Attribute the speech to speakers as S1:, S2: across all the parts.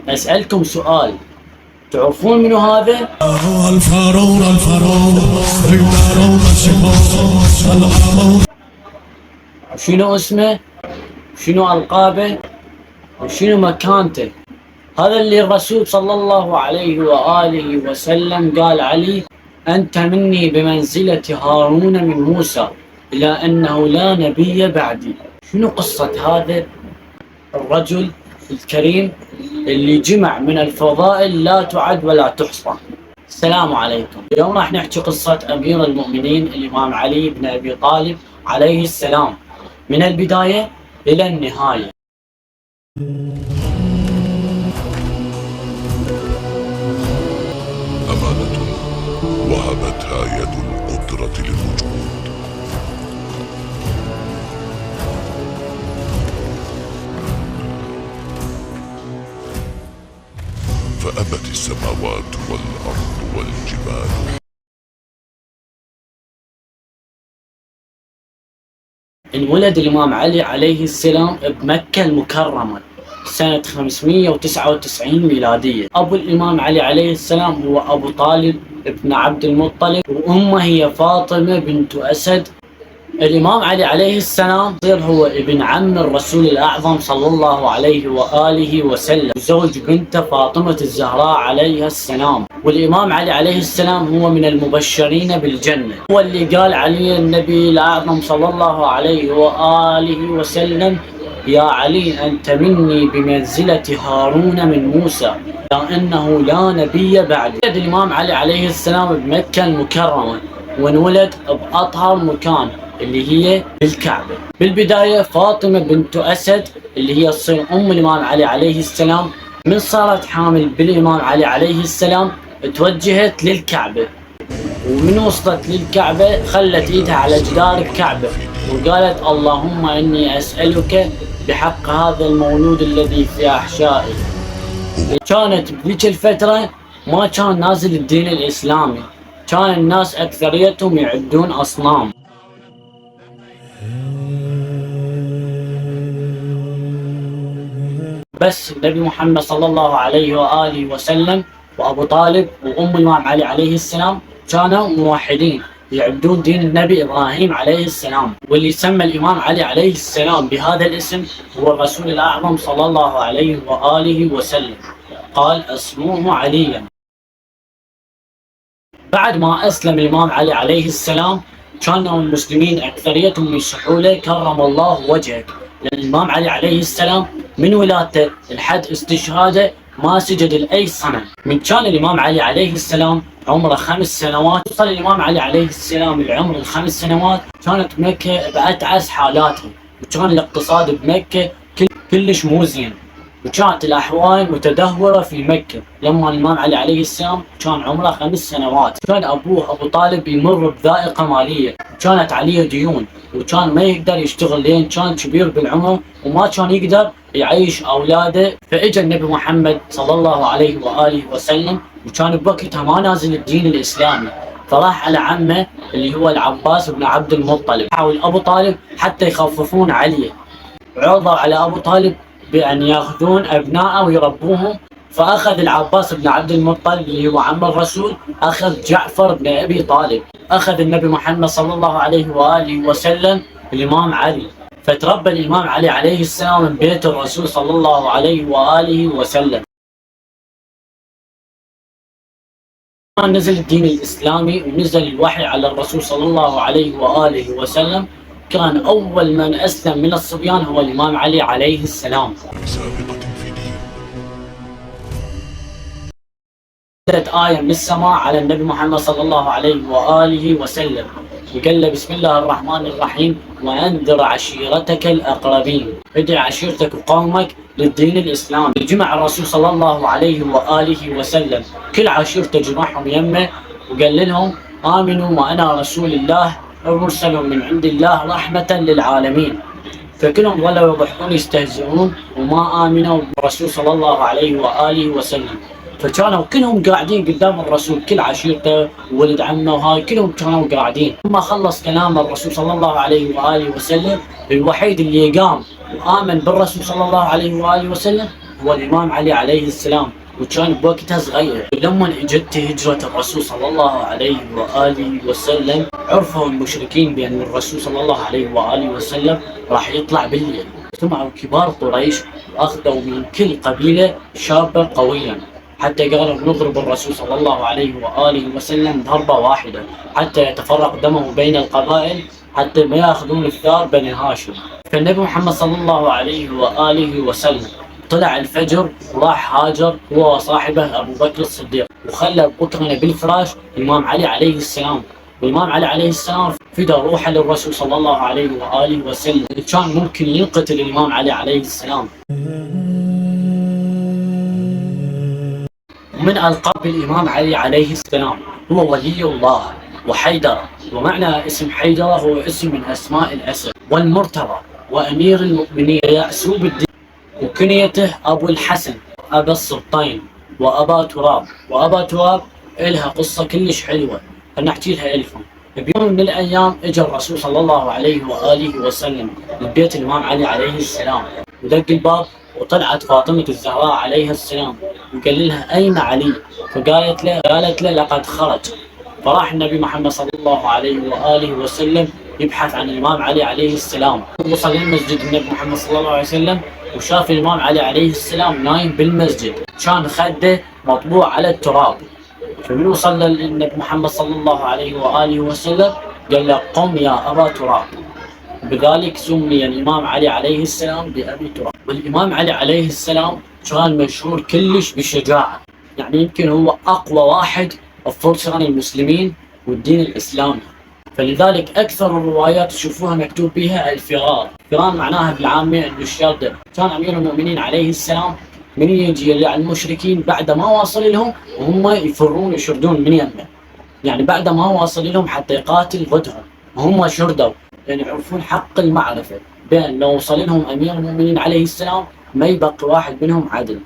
S1: أسألكم سؤال، تعرفون منو هذا؟
S2: الفارون ينارون الشمال.
S1: وشنو اسمه؟ وشنو ألقابه؟ وشنو مكانته؟ هذا اللي الرسول صلى الله عليه وآله وسلم قال عليه: أنت مني بمنزلة هارون من موسى، إلى أنه لا نبي بعدي. شنو قصة هذا الرجل الكريم اللي جمع من الفضائل لا تعد ولا تحصى؟ السلام عليكم. اليوم راح نحكي قصة أمير المؤمنين الإمام علي بن أبي طالب عليه السلام، من البداية إلى النهاية.
S2: أمانة وهبتها يد القدرة للوجود، فأبت السماوات والأرض والجبال.
S1: انولد الإمام علي عليه السلام بمكة المكرمة سنة 599 ميلادية. أبو الإمام علي عليه السلام هو أبو طالب ابن عبد المطلب، وأمه هي فاطمة بنت أسد. الإمام علي عليه السلام هو ابن عم الرسول الأعظم صلى الله عليه وآله وسلم، وزوج بنت فاطمة الزهراء عليها السلام. والإمام علي عليه السلام هو من المبشرين بالجنة، هو اللي قال عليه النبي الأعظم صلى الله عليه وآله وسلم: يا علي أنت مني بمنزلة هارون من موسى، لأنه لا نبي بعد. ولد الإمام علي عليه السلام بمكة المكرمة، وانولد بأطهر مكان اللي هي الكعبة. بالبداية فاطمة بنت أسد اللي هي تصير أم الإمام علي عليه السلام، من صارت حامل بالإمام علي عليه السلام توجهت للكعبة، ومن وصلت للكعبة خلت إيدها على جدار الكعبة وقالت: اللهم إني أسألك بحق هذا المولود الذي في أحشائي. كانت بذيك الفترة ما كان نازل الدين الإسلامي، كان الناس أكثريتهم يعبدون أصنام. بس النبي محمد صلى الله عليه وآله وسلم وأبو طالب وأم الإمام علي عليه السلام كانوا موحدين، يعبدون دين النبي إبراهيم عليه السلام. واللي سمى الإمام علي عليه السلام بهذا الاسم هو الرسول الأعظم صلى الله عليه وآله وسلم، قال: اسموه عليا. بعد ما أسلم الإمام علي عليه السلام كانوا المسلمين أكثريتهم يصحوا له: كرم الله وجهك. لأن الإمام علي عليه السلام من ولادته لحد استشهاده ما سجد لأي صنم. من كان الإمام علي عليه السلام عمره 5 سنوات، وصل الإمام علي عليه السلام العمر ال5 سنوات، كانت مكة بأتعس حالاتها، وكان الاقتصاد بمكة كلش مو زين، وكانت الأحوال متدهورة في مكة. لما الإمام علي عليه السلام كان عمره 5 سنوات، كان أبوه أبو طالب يمر بضائقة مالية، وكانت عليه ديون، وكان ما يقدر يشتغل لين كان كبير بالعمر، وما كان يقدر يعيش أولاده. فإجا النبي محمد صلى الله عليه وآله وسلم، وكان بوقتها ما نازل الدين الإسلامي، فراح على عمه اللي هو العباس بن عبد المطلب، حاول أبو طالب حتى يخففون عليه، عرضوا على أبو طالب بأن يأخذون أبناءه ويربوهم. فأخذ العباس بن عبد المطلب اللي هو عم الرسول، أخذ جعفر بن أبي طالب، أخذ النبي محمد صلى الله عليه وآله وسلم الإمام علي. فتربى الإمام علي عليه السلام من بيت الرسول صلى الله عليه وآله وسلم. نزل الدين الإسلامي ونزل الوحي على الرسول صلى الله عليه وآله وسلم، كان أول من أسلم من الصبيان هو الإمام علي عليه السلام.
S2: سابقة في دين.
S1: نزلت آية من السماء على النبي محمد صلى الله عليه وآله وسلم، وقال له: بسم الله الرحمن الرحيم، وأنذر عشيرتك الأقربين. ادع عشيرتك وقومك للدين الإسلامي. جمع الرسول صلى الله عليه وآله وسلم كل عشيرته، جمعهم يمه وقال لهم: آمنوا وأنا رسول الله مرسل من عند الله رحمة للعالمين. فكلهم ظلوا يضحكون يستهزئون وما آمنوا بالرسول صلى الله عليه وآله وسلم. فكانوا كلهم قاعدين قدام الرسول، كل عشيرته وولد عمه وهاي كلهم كانوا قاعدين. لما خلص كلام الرسول صلى الله عليه وآله وسلم، الوحيد اللي قام وآمن بالرسول صلى الله عليه وآله وسلم هو الإمام علي عليه السلام، وكان بوقتها صغير. لما اجت هجرة الرسول صلى الله عليه وآله وسلم، عرفوا المشركين بأن الرسول صلى الله عليه وآله وسلم راح يطلع بالليل. اجتمعوا كبار قريش وأخذوا من كل قبيلة شابا قويا، حتى قالوا نضرب الرسول صلى الله عليه وآله وسلم ضربة واحدة حتى يتفرق دمه بين القبائل، حتى ما ياخذون الثار بني هاشم. فالنبي محمد صلى الله عليه وآله وسلم طلع الفجر وراح هاجر هو وصاحبه أبو بكر الصديق، وخلى بكرنا بالفراش الإمام علي عليه السلام. والإمام علي عليه السلام فدى روحه للرسول صلى الله عليه وآله وسلم. كان ممكن ينقتل الإمام علي عليه السلام. ومن ألقاب الإمام علي عليه السلام هو ولي الله وحيدر، ومعنى اسم حيدر هو اسم من أسماء الأسد، والمرتضى وأمير المؤمنين يعسوب الدين، وكنيته أبو الحسن أبا السبطين وأبا تراب. وأبا تراب إلها قصة كلش حلوة فنحكي لها لكم. بيوم من الأيام إجا الرسول صلى الله عليه وآله وسلم لبيت الإمام علي عليه السلام، ودق الباب وطلعت فاطمة الزهراء عليها السلام، وقال لها أين علي؟ قالت له لقد خرج. فراح النبي محمد صلى الله عليه وآله وسلم يبحث عن الإمام علي عليه السلام. وصل للمسجد النبي محمد صلى الله عليه وسلم وشاف الإمام علي عليه السلام نايم بالمسجد، كان خده مطبوع على التراب. فمن وصل للنبي محمد صلى الله عليه وآله وسلم قال له قم يا أبا تراب. بذلك سمي الإمام علي عليه السلام بأبي تراب. والإمام علي عليه السلام كان مشهور كلش بالشجاعة، يعني يمكن هو أقوى واحد بفرس عن المسلمين والدين الإسلامي. فلذلك أكثر الروايات تشوفوها مكتوب بها الفرار. فرار معناها بالعامة أنه الشر. كان أمير المؤمنين عليه السلام من يجي على المشركين بعد ما واصل لهم وهم يفرون يشردون من يمه، يعني بعد ما واصل لهم حتى يقاتل ضدهم وهم شردوا، يعني يعرفون حق المعرفة بأن لو وصل لهم أمير المؤمنين عليه السلام ما يبقى واحد منهم عدل.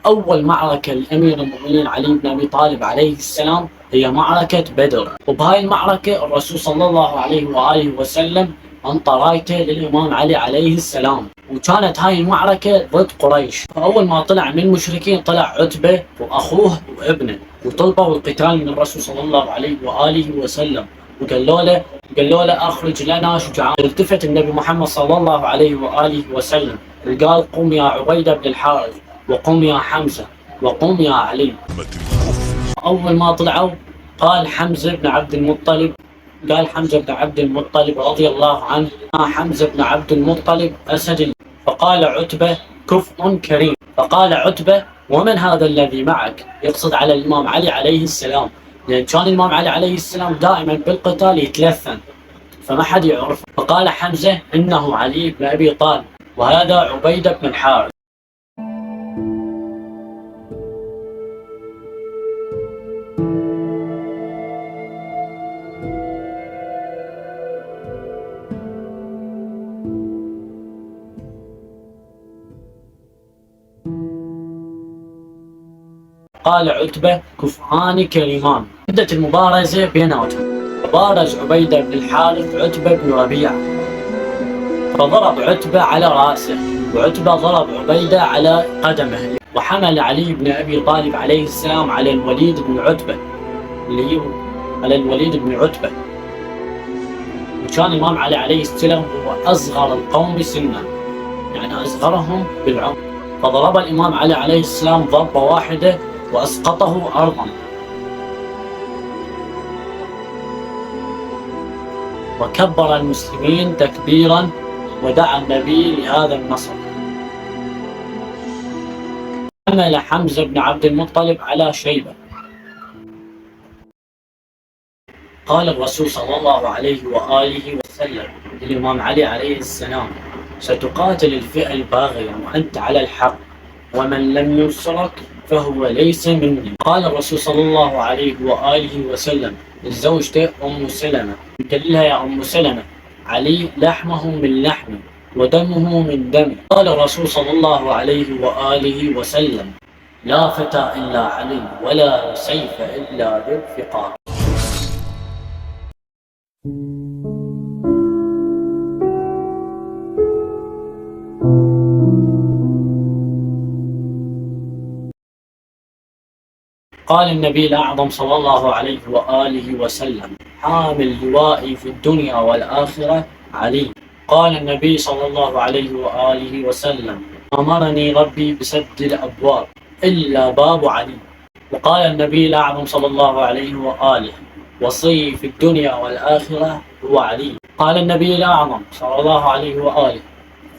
S1: أول معركة لأمير المؤمنين علي بن أبي طالب عليه السلام هي معركة بدر. وبهاي المعركة الرسول صلى الله عليه وآله وسلم أنطى رايته للإمام علي عليه السلام، وكانت هاي المعركة ضد قريش. فأول ما طلع من المشركين طلع عتبة وأخوه وابنه، وطلبوا القتال من الرسول صلى الله عليه وآله وسلم، وقالوا له أخرج لنا شجعان. التفت النبي محمد صلى الله عليه وآله وسلم وقال قم يا عبيدة بن الحارث، وقم يا حمزة، وقم يا علي. أول ما طلعوا قال حمزة بن عبد المطلب رضي الله عنه حمزة بن عبد المطلب أسد الله. فقال عتبة كفء كريم. فقال عتبة ومن هذا الذي معك؟ يقصد على الإمام علي عليه السلام، لأن كان الإمام علي عليه السلام دائما بالقتال يتلثن فما حد يعرف. فقال حمزة إنه علي بن أبي طالب وهذا عبيدة بن الحارث. قال عتبة كفءان كريمان. بدت المبارزة بيناتهم، بارز عبيدة بن الحارث عتبة بن ربيعة، فضرب عتبة على رأسه، وعتبة ضرب عبيدة على قدمه. وحمل علي بن أبي طالب عليه السلام على الوليد بن عتبة وكان الإمام علي عليه السلام هو أصغر القوم سنا، يعني أصغرهم بالعمر. فضرب الإمام علي عليه السلام ضربة واحدة وأسقطه أرضا. وكبر المسلمين تكبيرا ودعا النبي لهذا النصر. حمل حمزة بن عبد المطلب على شيبة. قال الرسول صلى الله عليه وآله وسلم للإمام علي عليه السلام ستقاتل الفئة الباغية وأنت على الحق، ومن لم ينصرك فهو ليس مني. قال الرسول صلى الله عليه وآله وسلم لزوجته أم سلمة، قال لها يا أم سلمة علي لحمه من لحمي ودمه من دمي. قال الرسول صلى الله عليه وآله وسلم لا فتى إلا علي ولا سيف إلا بالفقار. قال النبي الأعظم صلى الله عليه وآله وسلم: حامل لوائي في الدنيا والآخرة علي. قال النبي صلى الله عليه وآله وسلم: أمرني ربي بسد الأبواب إلا باب علي. وقال النبي الأعظم صلى الله عليه وآله: وصي في الدنيا والآخرة هو علي. قال النبي الأعظم صلى الله عليه وآله: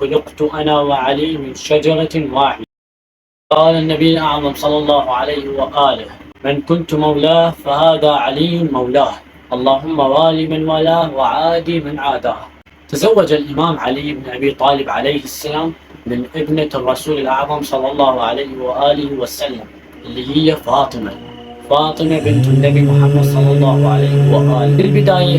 S1: خلقت أنا وعلي من شجرة واحدة. قال النبي الأعظم صلى الله عليه وآله: من كنت مولاه فهذا علي مولاه، اللهم والي من والاه وعادي من عاداه. تزوج الإمام علي بن أبي طالب عليه السلام من ابنة الرسول الأعظم صلى الله عليه وآله وسلم اللي هي فاطمة بنت النبي محمد صلى الله عليه وآله. في البداية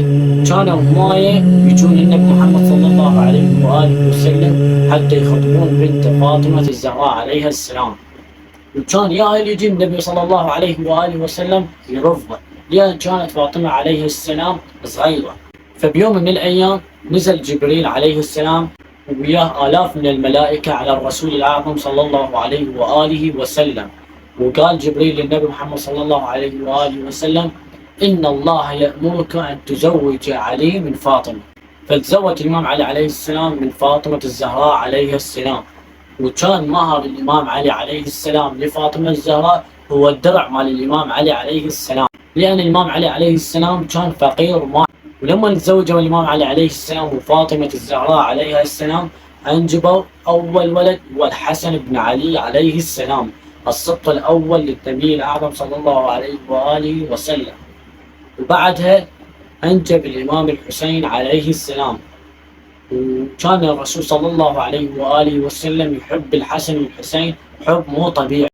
S1: كانوا هواية يجون النبي محمد صلى الله عليه وآله وسلم حتى يخطبون بنت فاطمة الزهراء عليها السلام، وكان يا اللي يجي النبي صلى الله عليه وآله وسلم يرفضه لأن كانت فاطمة عليه السلام صغيرة. فبيوم من الأيام نزل جبريل عليه السلام وياه آلاف من الملائكة على الرسول الأعظم صلى الله عليه وآله وسلم، وقال جبريل للنبي محمد صلى الله عليه وآله وسلم: إن الله يأمرك أن تزوج علي من فاطمة. فتزوج الإمام علي عليه السلام من فاطمة الزهراء عليه السلام، وكان مهر الإمام علي عليه السلام لفاطمة الزهراء هو الدرع مال الإمام علي عليه السلام، لأن الإمام علي عليه السلام كان فقير وما. ولما تزوجوا الإمام علي عليه السلام وفاطمة الزهراء عليها السلام أنجبوا أول ولد هو الحسن بن علي عليه السلام، السبط الأول للنبي الأعظم صلى الله عليه وآله وسلم. وبعدها أنجب الإمام الحسين عليه السلام، وكان الرسول صلى الله عليه وآله وسلم يحب الحسن والحسين حب مو طبيعي.